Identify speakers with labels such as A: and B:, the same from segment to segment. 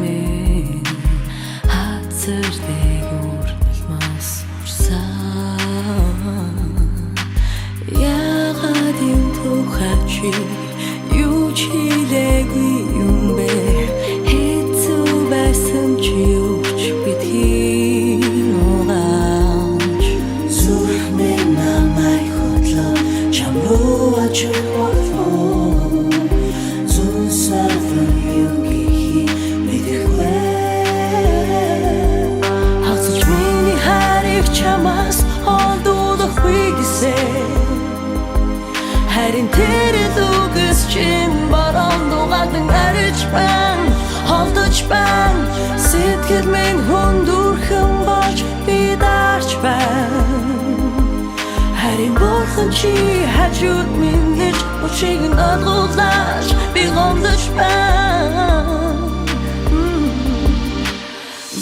A: min hazırday urtulmaz ursan Yağadın tuğaçı Yuçilegi yumbe Hitsu basım çiuç bitin oğaç
B: Zurmen namay hutla Çambu açır orfon Zun sarfın yukihi Medihwe
A: Haksıç mini harik çamaz Aldulu huigise Herin teri duğuz çin Baran doğadın erich ben Haldıç ben Sitkir min hundur hımbaç Bidarç ben Herin borxın çi Hacud minlich O çegin adğulaş Biğamdıç ben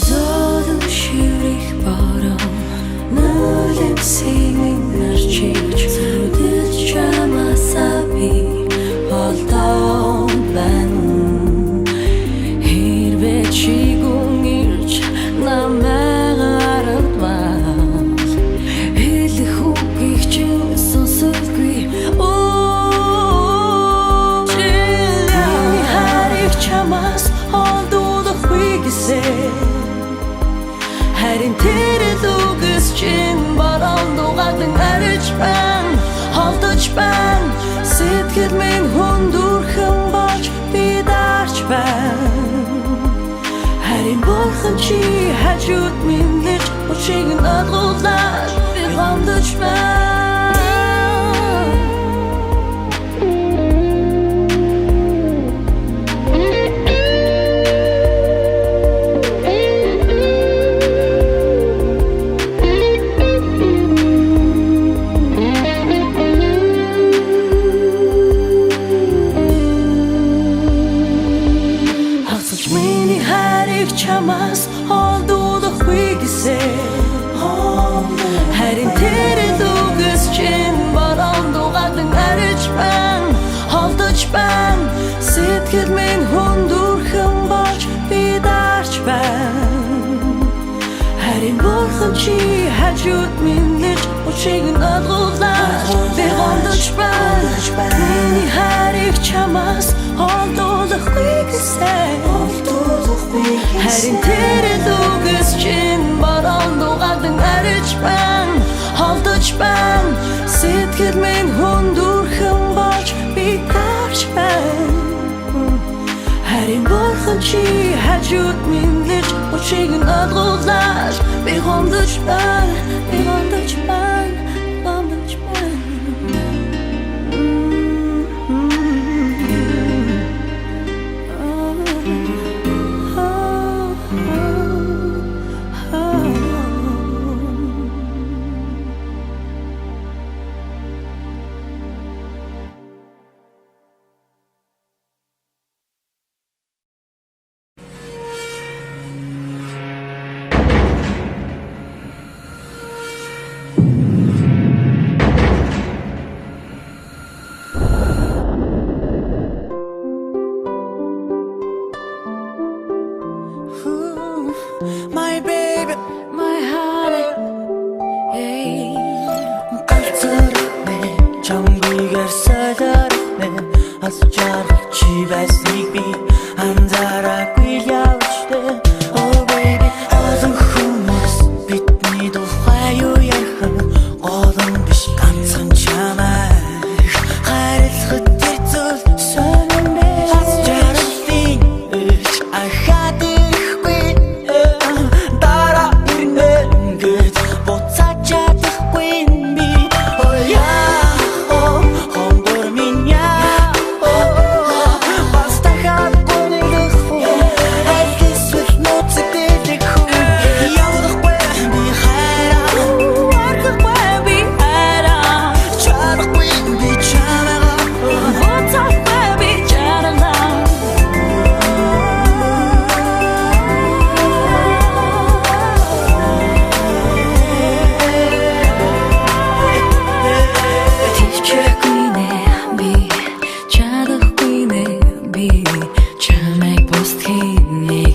A: Zodun şivrih baram Nölem senin erçiç Zudit çamasabi Altan ben Hirvet şigun irç Nameğarıtmaz Hildi hukikçin Sonsuzgui Çilini harik çamaz Aldulu huigise Herin teri duğuz çin Baran doğadın erich ben Haldıç ben Sitkir min hundur hımbaç Bidarç ben Herin borxın çi Hacud minlich O çegin adğulaş Biğamdıç ben Mini harik çamaz Aldulu huigise Herin teri duğuz çin Baran doğadın erich ben Haldıç ben Sitkir min hundur hımbaç Bidarç ben Herin borxın çi Hacud minlich O çegin adğulaş Biğamdıç ben Mini harik çamaz Aldulu huigise Herin teri duğuz çin Baran doğadın erich ben Haldıç ben Sitkir min hundur hımbaç Bidarç ben Herin borxın çi Hacud minlich O çegin adğulaş Biğamdıç ben Biğamdıç ben Biğamdıç ben
B: My baby
A: My heart hey
B: Qaltırme Çamgıygar sadarme Ascarlık çiveslik bir Andarak bir yavuştu Oh baby Adın humuz Bitmi doğayu yarhı Oğlum biş kansın çamar Harit hıttir tuz Sönme Ascarlık fin Üç ahadı Basta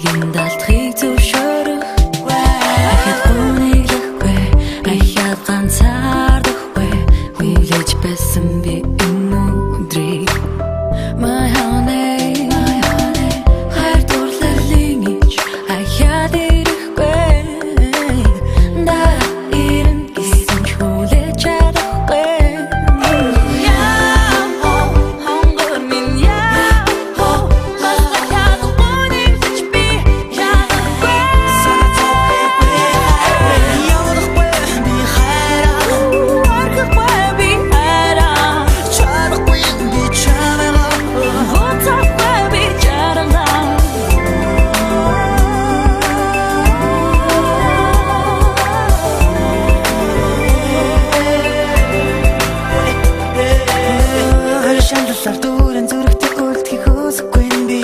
A: Эгийн даалтхыг зөвшөөрөх Ахад гүниглэхгүй Ахад ганцаардахгүй Хүлээж байсан би энэ өдрийг My honey Хайр дурлалын ич Ахад ирэхгүй Дараа ирэн гэсэн ч хүлээж чадахгүй
B: Сардурын зүрхтэй үлдэхийг хүсэхгүй би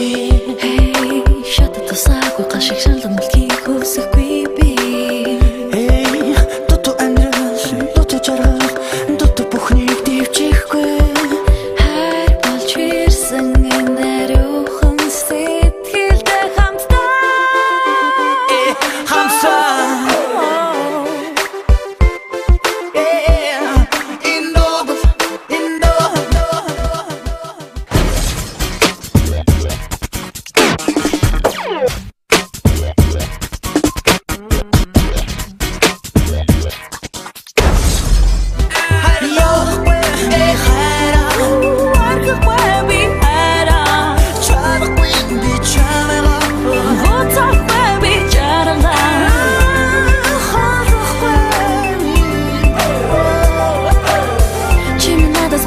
A: Hey, шатад тусаагүй гашиг шалган үлдэхийг хүсэхгүй би
B: Hey, дутуу амьдрал, дутуу жаргал, дутуу бүхнийг дэвчихгүй
A: Хайр болж ирсэн энэ даруйхан сэтгэлдээ хамтдаа
B: Хамсаа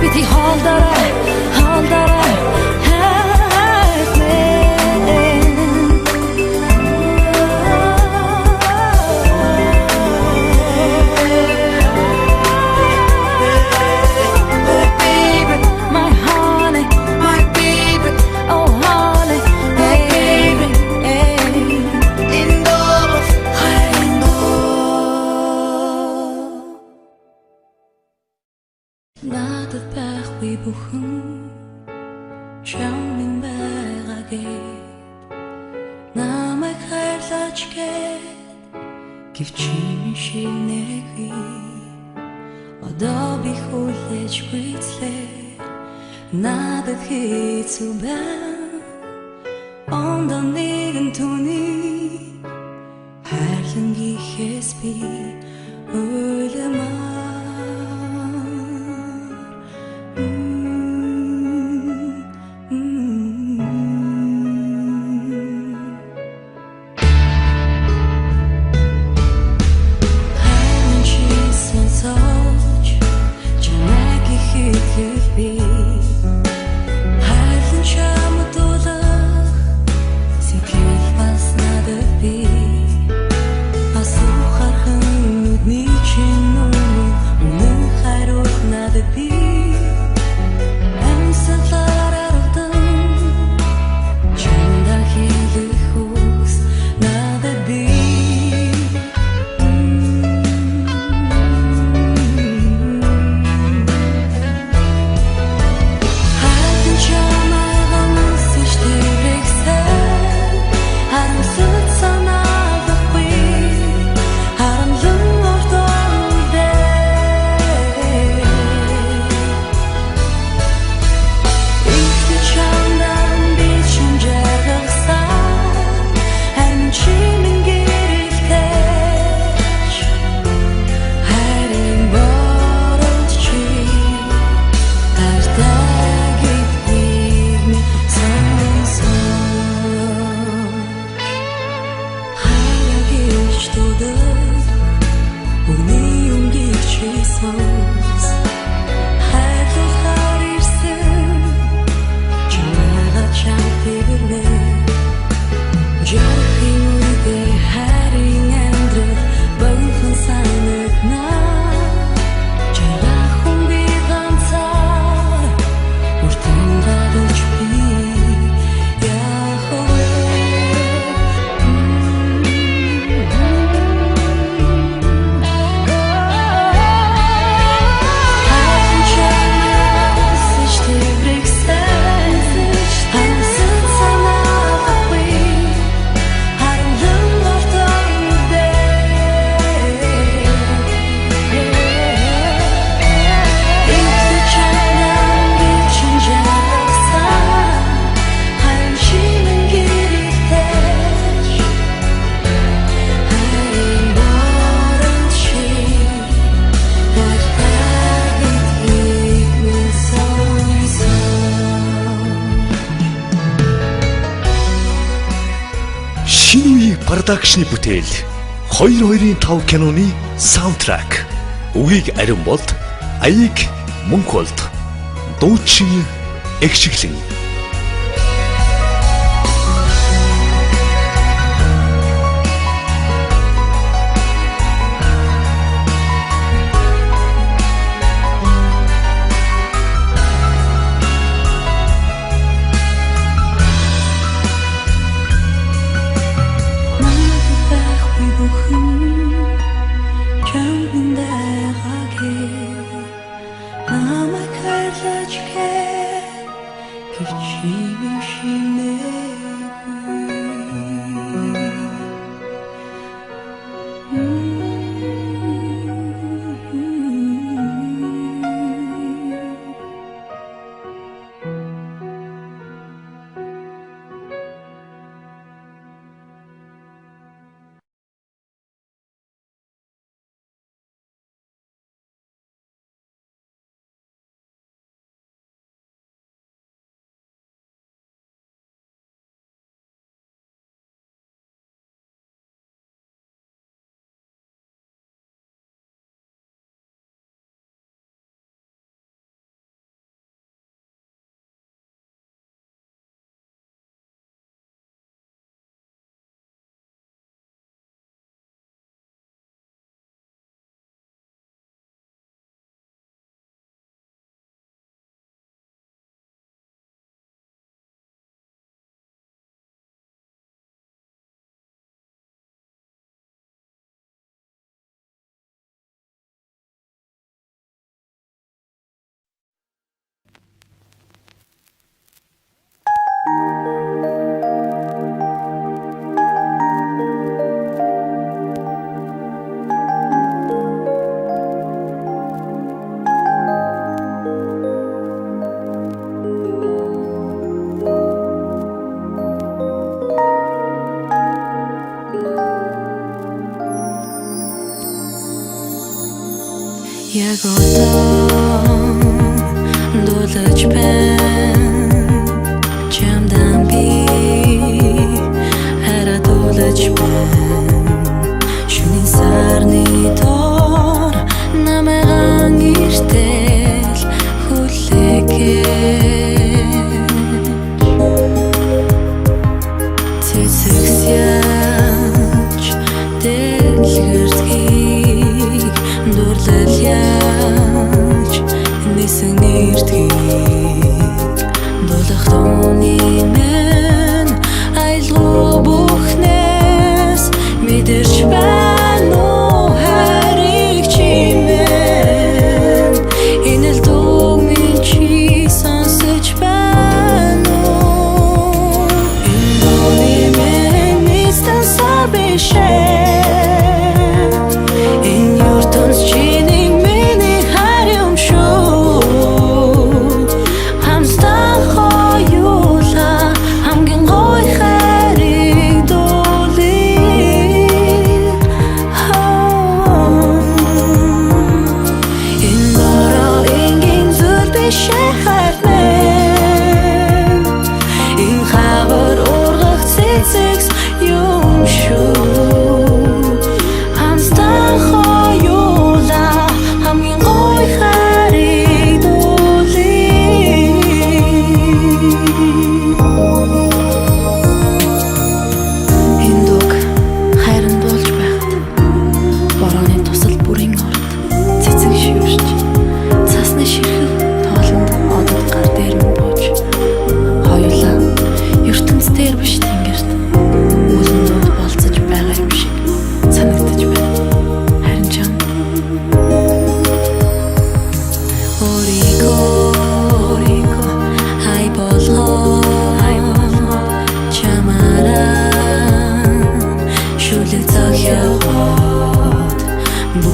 A: Biti hållare här med
B: Oh baby,
A: My honey,
B: my baby,
A: oh honey, baby
B: indoors,
A: Надад байхгүй бүхэн чамын байгаагээ намайг хайрлаач гээд гэвчин шинэгүй одоо би хүлээж гүйцлээ надад хэцүү байна ондоо нэгэн түүний хайрлан гихээс би үлэмээ
C: продакшны бүтээл 225 киноны саундтрак. Үгийг ариун болт аяг мөнх болт дуучин эгшиглэн.
A: Яг одоо дуулаж байна чамдан би хараад дуулаж байна шөнийн сарны доор намайг иртэл хүлээгээ цэцэгсяж дэлгэрдгийг дурлал яаж нисэн эртгийг дулах тооны мэн айлгуу бүхнээс мэдэрч байна уу хариг чимэн энэ л дуугийн чи сонсож байна уу энэ дууны мэн нистэн сабишээ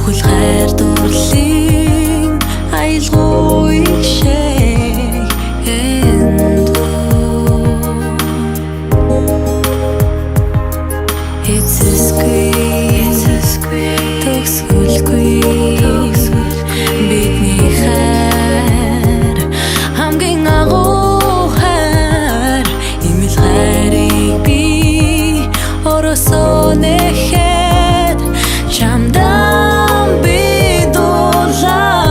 A: бүхэл хайр дурлалын айлгуу ишээ эцэсгүй төгсгөлгүй бидний хайр хамгийн агуу хайр имэл хайрыг би оросоо нэхэд чамдан би дуулаа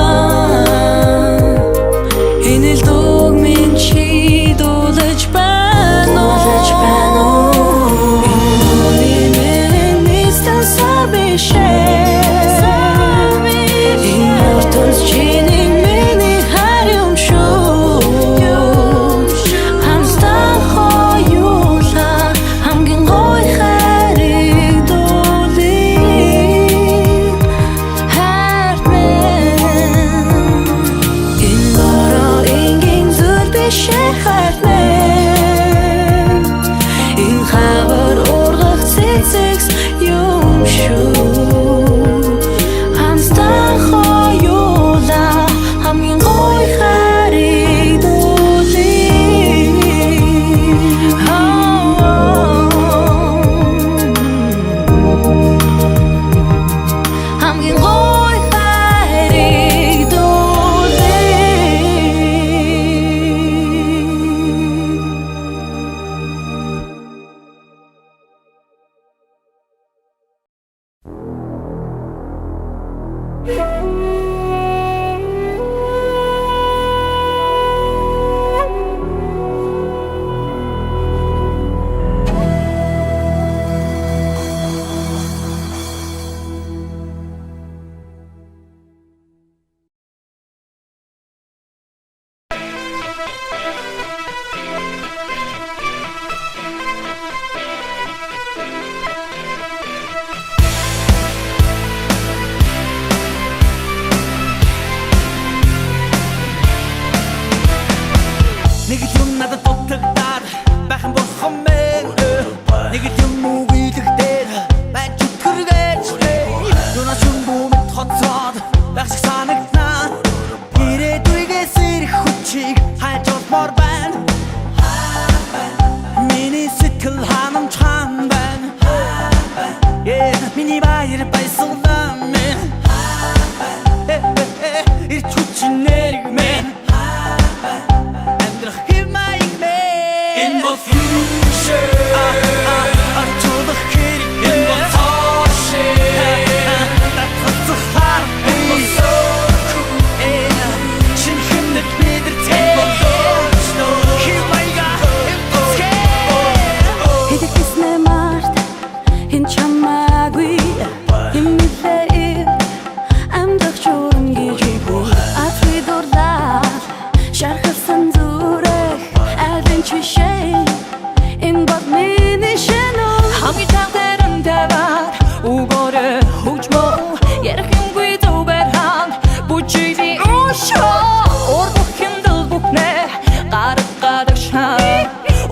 A: энэ л дог минь чи дуулаж байна
B: Нэг юм надад дутагдаад байх юм болох мэн Нэг юм үгийлэгдээд байж үтгэргэж Юунаас юм бүүмэд хоцроод байх шиг санагданаа Ирээдүйгээс ирэх хүчийг хайж олмоор байна Миний сэтгэл ханамж хаан байна Миний баяр баясгалан мэн Ирч хүчин нэрэг мэн In the future, to the kid in the ocean. That's what's a heart beat. So cool. Shin him that made the tale. Here I got in the sky.
A: Hit kiss me mart in chamagui in me fail. I'm the chorun gijibu. Atri dorlar sharh sanzurek adventure shame. In but mini channel хамгийн тагтаран таваад үгээрээ хөгжмөө ярих юм гүйд уберхан бүжигли ошоо урдх хиндэл бүхнэ гарах гадаг шаа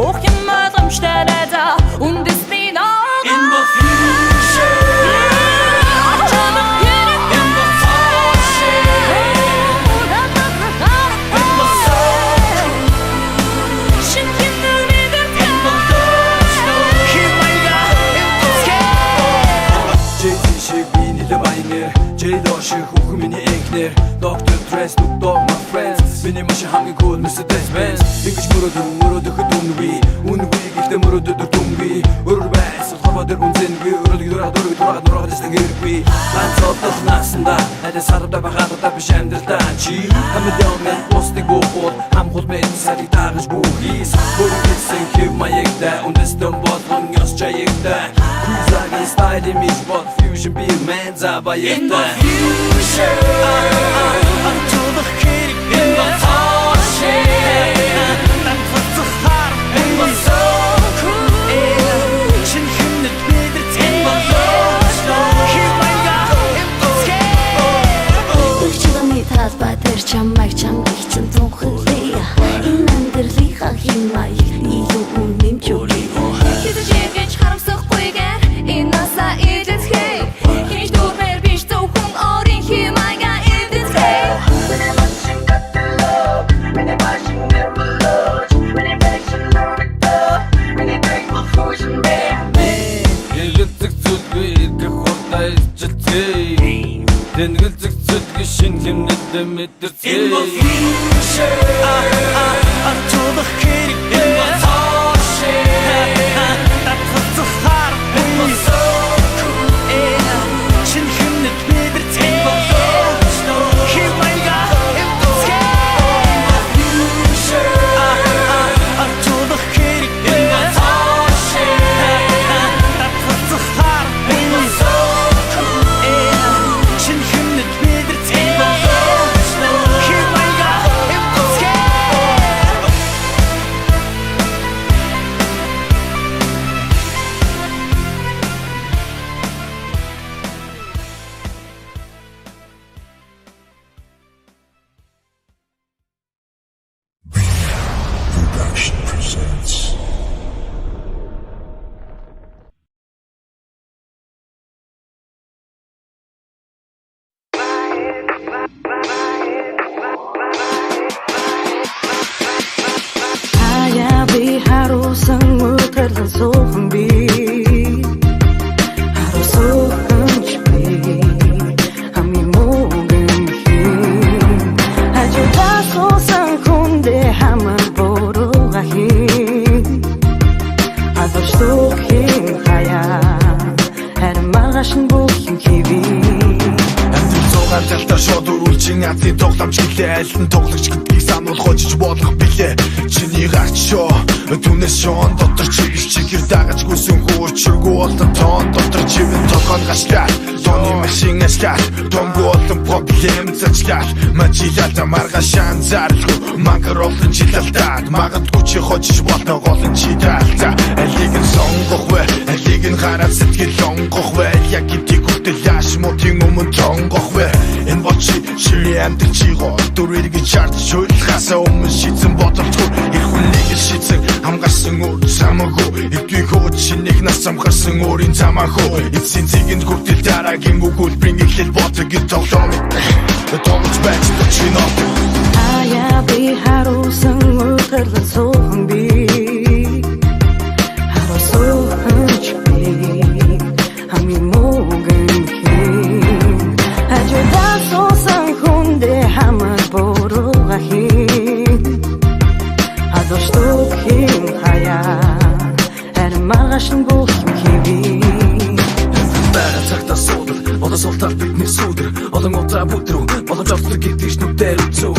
A: ох юм магамштарада үндэсний наа
B: In the future. Жэйдоши хүүхэн миний энхнэр Dr. Dre, Snoop Dogg, my friends Миний машин хамгийн cool Mercedes-Benz Ингэж мөрөөдөхөд үнгүй Гэхдээ мөрөөдөд дүнгүй Өрөр байс, улхаваа дээр үнзэнгүй Өрөлөг дураад дэстэн гэргүй Ганцодох насанда Найдаа сарвда бахадаа биш амьдралдаа Чи хамилион мен постыг буухуул Хамхул мэд сарыг дагаж бүхийс Бүрэн хэлсэн хэв маягда Үндэстэн болгон ёс чаягда Күзагийн стайл имиж бол Fusion beat man забаягда In the future To the kid in the ocean That's what's a heart in the soul Shin him that made the tale Here I got in the sky
A: Чигний талбай дээр чамайг чангах чинь тунхлээ энэ амьдралынхаа химай илүү үнэмчүүрээ Хэдэж ингэж харамсахгүйгээр энэ насаа идэлхэй Хинч дүүрмээр биш зөвхөн орын химайга идэлхэй
B: Шинэ хэмнэлдэ мэдэрцгээе In the future To the kid in the ocean That's what's a heart in the soul
D: өтрлөн суухан би харусуухан ч би хамгийн муугэн хин хажуудаа суусан хүндээ хамар бурууга хин адуштуухийн хаяа харин маргааш нь бүхэн хэвээ
E: Талтар шууд үрүүлчин азийн тоглоомч гэлээ аль нь тоглогч гэдгийг сануулах очиж болох билээ чиний гарч шоо түнэс шоон дотор чи биш чигэр дагаж гүсэн хуучиргүй болон тоон дотор чивэн толгойн гашлаа тооны машин ашлаа томгүй болон проблем зачлаа мачилата маргашаан зарлгүй мангар олон жилэлтаад магадгүй чи хочиж болтоо голын чи таалцаа алиг нь сонгох вэ алиг нь гараад сэтгэл онгох вэ яг гэдгийг хүтэл мутын өмнө тонгох вэ энэ бочи чи амтэр чи гоо дүрэрэг чарт шүлхасаа өмнө шийдсэн бодолтгүй их хүнийг шийдсэн хамгаалсан үр самаагүй эдгээр хөөч нэг нас самхарсан өөрийн замаахөө эцсийн зэгэнд хүртэл дараагийн өгүүлбэрийн эхлэл бодог гэж тоглоом тоглож байж чи нот
D: аяа би харусан өтрлөн суухан би харусуухан ч би хамгийн муугэн хин хажуудаа суусан хүндээ хамар бурууга хин адуштуухийн хаяа харин маргааш нь бүхэн хэвээ
B: цагтаа суудаг одоо суултаар бидний сүдэр олон удаа бүдрүү болгож авдаг гэдгийг нүдээр үзүү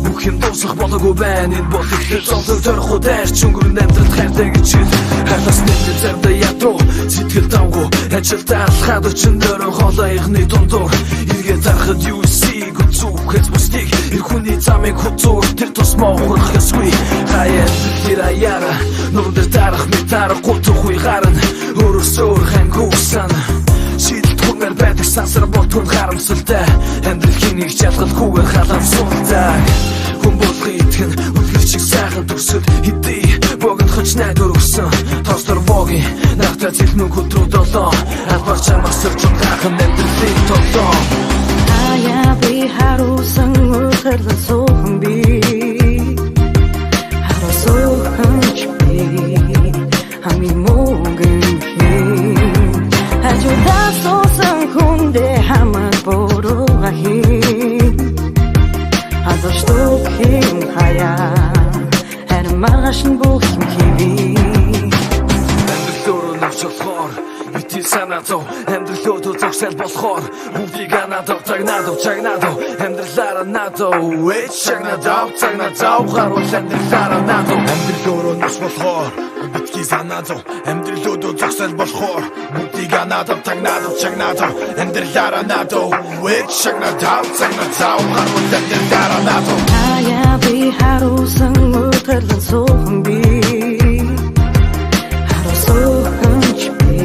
B: Бүхэн дуусах болоогүй байна энэ бол ихтэй зовлон төрхөд дайрч өнгөрн амьдралд хайртай гэж хэл хайлаас нэмдэ зарда ядруу сэтгэл давгүй ажилтаа алхаад өчн дөрөн холоогны дундуур эргээд харахад юу эсийг үзүүхээс бүснийг эр хүний замыг хуцуур тэр тусмаа ухрах ёсгүй хаяад тэр аяара нүрдэр дарах метар гутгүй гарна өөрөөсөө хангуусан шийдэлт хүнээр байдаг сансар ботхын харамсалтай амьдралын нэг жалгалгүйгээр халамсуулдаг хүн болгон итгэн үлгэр чиг сайхан төгсөд хэдий богинохч найдвар өгсөн тостор богийн нахта зэлмэн хөдрөө долоо албар чамасэрч гахын амьдралын толоо
D: аяа би харусан өтрлөн суухан би харусуухан ч би хамгийн муугэн хин хажуудаа суусан хүндээ хамар бурууга хин адуштуухийн хаяа харин маргааш нь бүхэн хэвээ
B: амьдралөөрөө навчлахоор бити санаатоо амьдралөөрөө зогсол болохоор бүгдийг анадав цагнадав амьдралаараа надав ээч цагнадав гаруул амьдралаараа надав
E: амьдралөөрөө навчлахоор битгий санаатоо амьдралөөрөө зогсол болохоор бүгдийг анадав цагнадав амьдралаараа надав ээч цагнадав гаруул амьдралаараа надав
D: аяа би харусан өтрлөн суухан би харусуухан ч би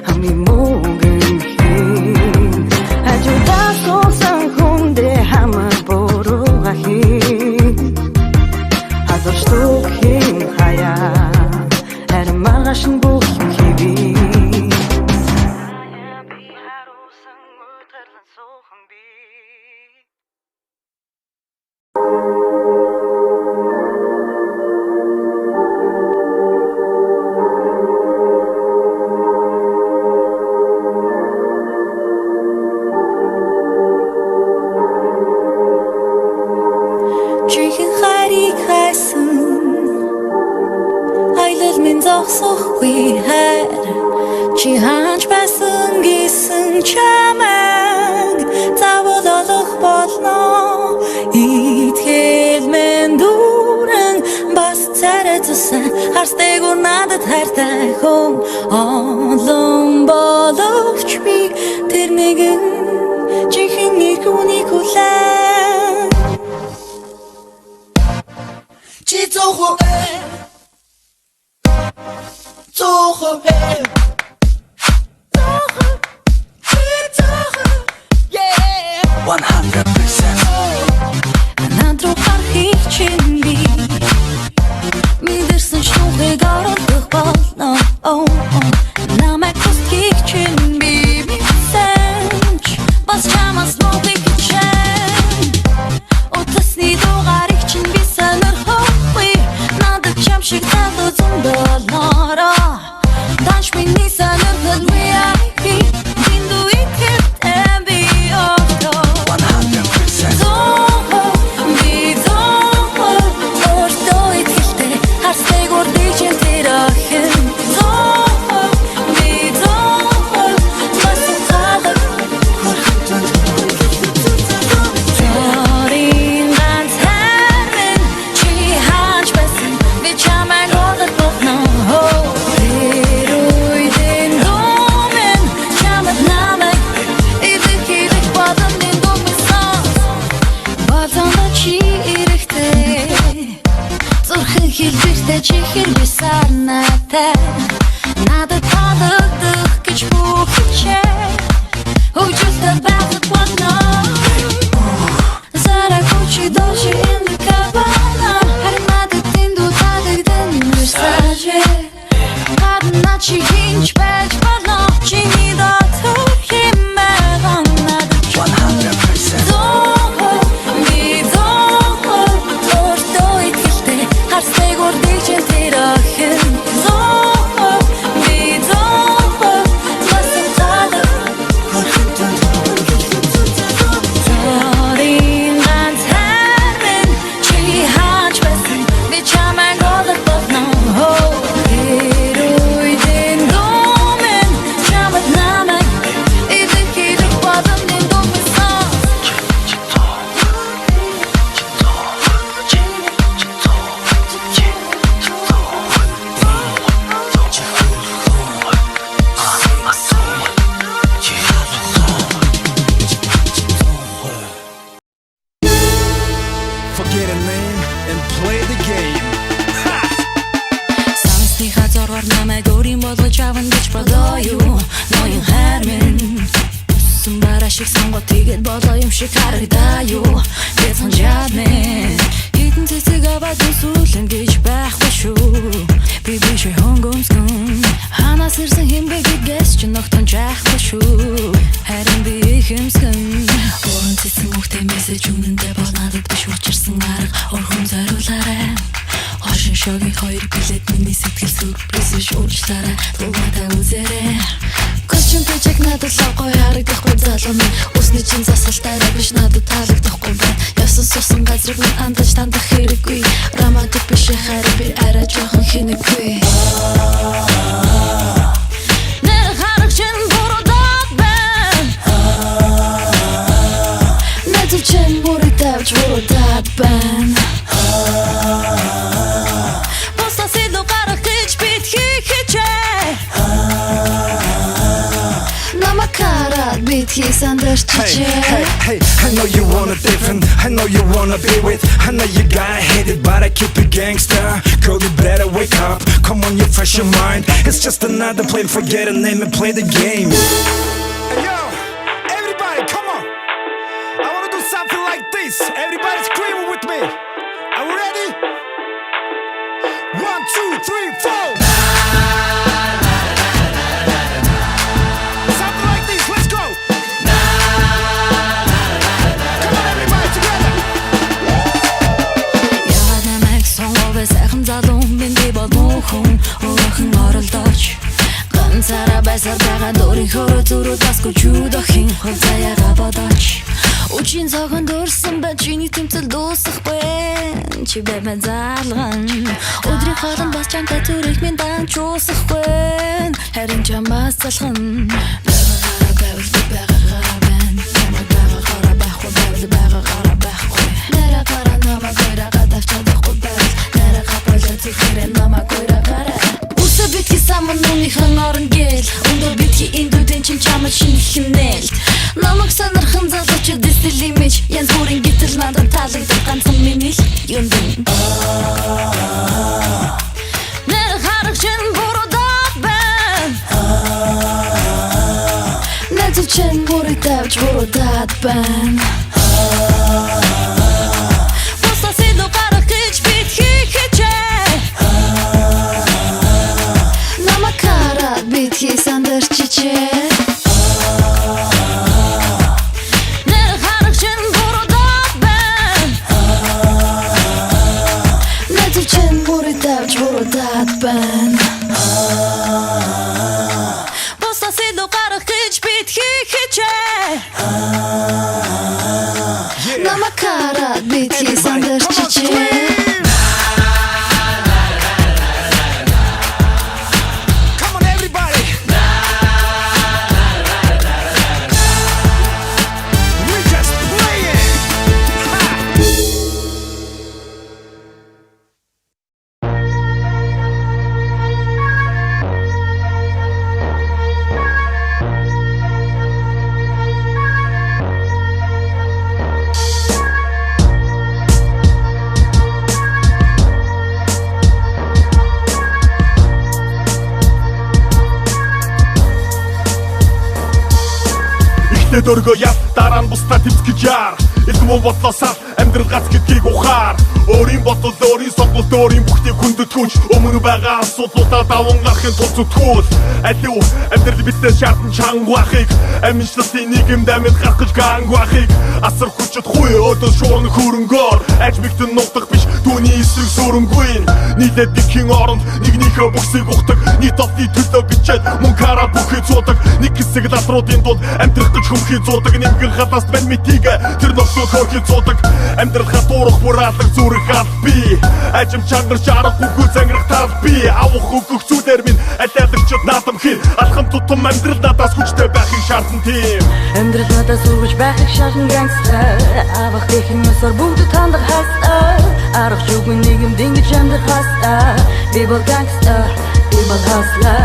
D: хамгийн муугэн хин хажуудаа суусан хүндээ хамар бурууга хин адуштуухийн хаяа харин маргааш нь бүхэн хэвээ аяа би харусан өтрлөн суухан би
A: Чихэн харийг хайсан аялал минь зогсохгүй хайр чи хаач байсан гэсэн чамайг заавал олох болно итгэл минь дүүрэн бас царай тусан харстэйгүр надад хайртай хүн олон боловч би тэр нэгэн чихэн иргүүнийг хүлээн Чи зохоо yeah 100% Надруу харахыг чинь би мэдэрсэн шүүхийг оруулах болно намайг хүсхийг чинь би мэдсэн ч бас чамаас мохыг хичээн утасны дугаарыг чинь би сонирхохгүй надад чам шиг залуу зөндөлнө бодоо юу ноён хайр минь Бараа шиг сонгоо тэгээд болоо юм шиг харагдаа юу Бэцэн жадмэ Хитэн цэцэг аваад үсүүлэн гэж байхгүй шүү Би бишээ хонгомскэн Ханаас ирсэн хэмбэ гэдгээс ч ногтон жахгүй шүү Харин би ихэмскэн Орон цэцэн мөхтэй мессеж үнэндээ бол надад биш учирсан арга Орхон зориулаарай Хошин шогийн 2 билет миний сэтгэл сүрпризш уучлаарай Тугатаа үзээрэй Костюм пэчек надад логой харагдахгүй залуу Усны чин засалтаараа биш надад таалагдахгүй байна Явсан сусан газрыг минь андаж тандах хэрэггүй Романтик биш харин би арай жоохон хинэггүй Нэр харах чин буруудаад байна Найзуу чин бүрий тавьж буруудаад байна Поста сэдв гарах гэж бид хийхээчээ Намакарад бит хийсэн дэрчээ
E: Hey, I know you wanna different, I know you wanna be with I know you got hated, but I keep it gangster Girl, you better wake up, come on, you fresh your mind It's just another play, forget a name and play the game Hey yo, everybody, come on I wanna do something like this Everybody screaming with me Are we ready? 1, 2, 3, 4
A: Сайхан залуу минь би бол мөнхөн Өөрхөн оролдооч Ганцаараа байсаар байгаа өөрийнхөө зүрүүд басгүй чудохин Хувцаяага бодооч Үчийн цохон дөрсөн ба чиний тэмцэл дуусахгүй Чи бэмэн заалган Өдрийн хоолн бас чамтай зүрх минь дан чуусахгүй Харин чамаас залхан Байгаагаараа байвал би байгаагаараа байна Намайг байгаагаараа байхгүй байвал байгаагаараа байхгүй Нэрэ гараа намайг гойраагаа давчаадахгүй байвал Нэрэ гапалаа зүгээрээ намайг гойраагаараа Үсэ битгий саман нүнийхэн орон гэл Өндөө битгий индүүдэн чин чамд шинэхэн нээлт Намайг сонирхон залуучууд дистил имиж Янз бүрийн гитэл надад таалагдах ганцхан миний л юндэн Нэр харах чин буруудаад байна Найзуу чин бүрий тавьж буруудаад байна Поста сэдв гарах гэж бид хийхээчээ Намакарад бид хийсэн дэрчээ Буруудаад байна Поста сэдв гарах гэж бид хийхээчээ Намакарад бид хийсэн дэрчээ
E: Дөргөө яв дараа нь бусдаа тэмцгэж яар Илгмөө бодлосаа амьдрал гац гэдгийг ухаар Өөрийн бодол өөрийн сонголт өөрийн бүхнийг хүндэтгэж Өмнө байгаа асуудлуудаа даван гарахын тулд зүтгүүл Алив амьдрал биднээс шаардсан чанга байхыг Амьдлалтын нийгэмд амьд гарах гэж ганг байхыг Асар хүчит хуй өдөө шуурн хөрөнгөөр Ажмигтэн нутаг биш түүний эсрэг сүрэнгүй Нийлээд нэгхийн оронд нэгнийхөө бүхсийг ухдаг Нийт олны төлөө бичээд мөн кара бүхий цуудаг Нэг хэсэг лалруудын дунд амьдрах гэж хөмхий цуудаг Нэмгэн хадаас бань митигэ тэр нөхцөл хөрхий цуудаг Амьдрал хатуурах бүр алга зүрх аль би Ажим чангар шарах үгүй зангирах тал би Авах өгөх зүйлэр минь алиалагчд наадам хэр Алхам тутам амьдрал надаас хүчтэй байхыг шаардсан тийм
D: Амьдрал надаас үргэж байхыг шаардсан гангстер Авах гэхэн өсөр бүгд тандах хастаа Арах жүгэн нийгэмд ингэж амьдрах хастаа Би бол гангстер, би бол хаслаа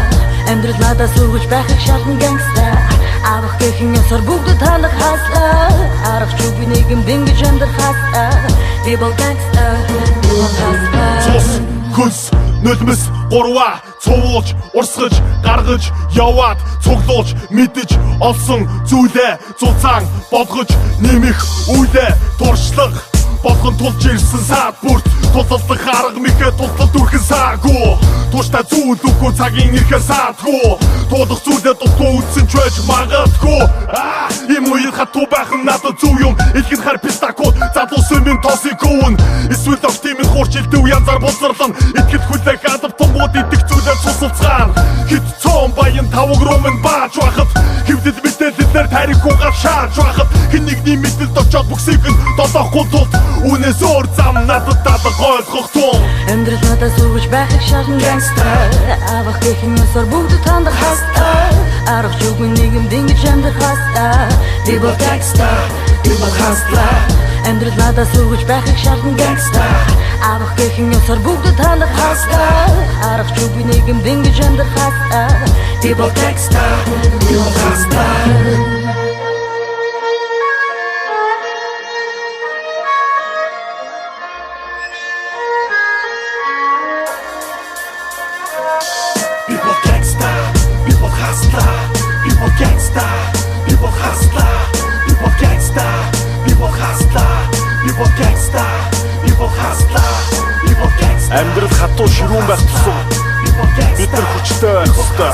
D: Амьдрал надаас үргэж байхыг шаардсан гангстер Авах гэхэн өсөр бүгд тандах хастаа Арах жүгэн нийгэмд ингэж амьдрах хастаа Би бол гангстер, би бол хаслаа
E: Цус, хүс, нулимс 3 цувуулж урсгаж гаргаж яваад цуглуулж мэдэж олсон зүйлээ зузаан болгож нэмэх үйлээ туршлага болгон тулж ирсэн саад бүрт тулалдах арга мэхэ тулалд үрхэн саагүй тууштай зүйл үгүй цагийн ирэхээр саадгүй туулах зүйлээ дутуу үтсэн ч байж магадгүй ийм үед хатуу байх нь надад зүв юм илхэн хар пистакууд задлуусан минь тосыг гүн эсвэл оптимын хуурч илдэв янзаар болзарлан итгэл хүлээх адавтангууд идэх зүйлээр цусалцгаан хит цоон баян тавг руу минь бааж байхад хэвдэл мэдээлэлээр тарихгүйгээр шааж байхад хэн нэгний мэдэлд очоод бүхсийг нь долоохгүй тулд үнээс өөр зам надад дадаг ойлгох тун
D: Амьдрал надад сүргэж байхыг шалган гангстер Авах гэхин ёсоор бүгд тандах хастар Арах чүгэн нийгэм дингэж амьдрах хастар Би бол гангстер, би бол хастар Амьдрал надад сүргэж байхыг шалган гангстер Авах гэхин ёсоор бүгд тандах хастар Арах чүгэн нийгэм дингэж амьдрах хастар Би бол гангстер, би бол хастар
E: People gangsta, people hustler, people gangsta, people hustler, people gangsta, people hustler, people gangsta, people hustler, people gangsta. Амьдрал хатуу ширүүн байх тусам бид нар хүчтэй байх ёстой.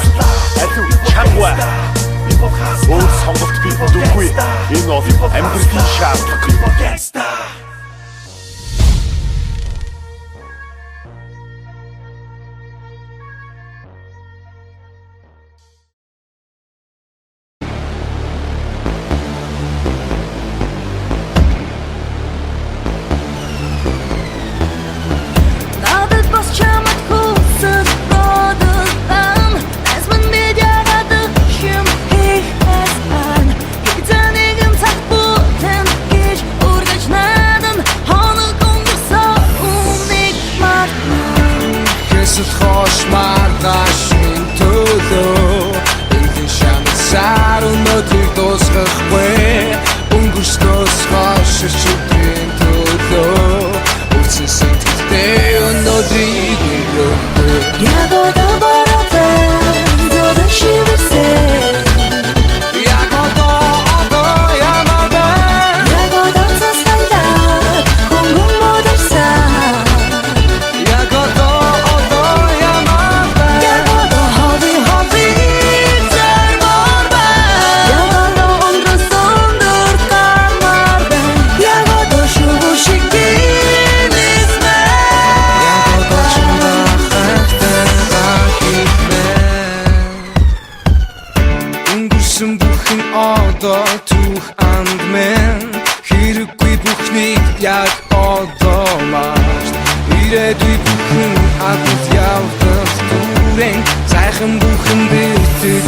E: Алив чанга. Өөр сонголт бидэнд үгүй. Энэ бол амьдралын шаардлага.
F: Сайхан бүхэн бэлтгэл